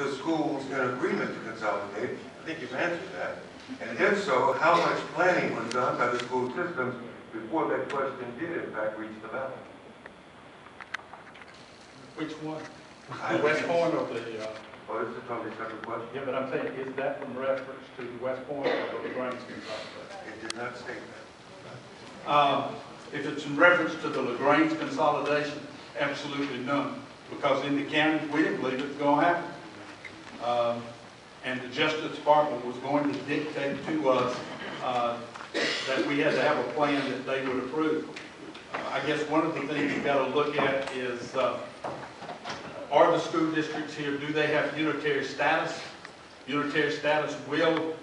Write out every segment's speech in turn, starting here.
the schools in agreement to consolidate? I think you've answered that. And if so, how much planning was done by the school systems before that question did in fact reach the ballot? Which one? The West Point or the... Oh, this is totally separate question. Yeah, but I'm saying, is that in reference to the West Point or the LaGrange consolidation? It did not state that. If it's in reference to the LaGrange consolidation, absolutely none. Because in the county, we didn't believe it was going to happen. And the Justice Department was going to dictate to us that we had to have a plan that they would approve. I guess one of the things you've got to look at is, are the school districts here, do they have unitary status? Unitary status will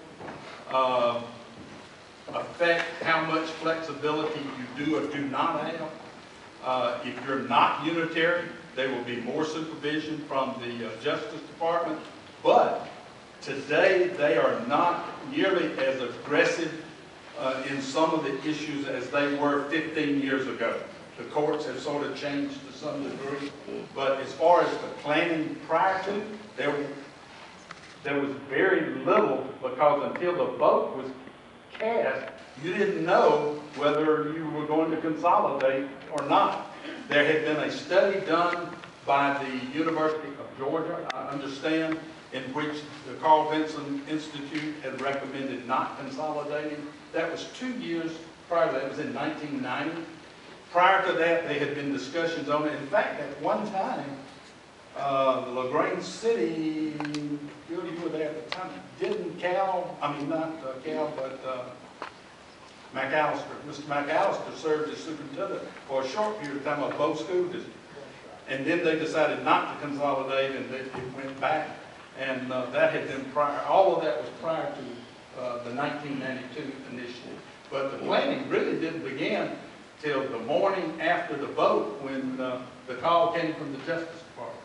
affect how much flexibility you do or do not have. If you're not unitary, there will be more supervision from the Justice Department, but today they are not nearly as aggressive in some of the issues as they were 15 years ago. The courts have sort of changed to some degree, but as far as the planning prior to, there was very little, because until the vote was cast, you didn't know whether you were going to consolidate or not. There had been a study done by the University of Georgia, I understand, in which the Carl Vinson Institute had recommended not consolidating. That was 2 years prior to that. It was in 1990. Prior to that, there had been discussions on it. In fact, at one time, the LaGrange City, you were there at the time, didn't Cal, I mean not Cal, but McAllister. Mr. McAllister served as superintendent for a short period of time of both school districts. And then they decided not to consolidate, and it went back. And that had been prior, all of that was prior to the 1992 initiative. But the planning really didn't begin till the morning after the vote when the call came from the Justice Department.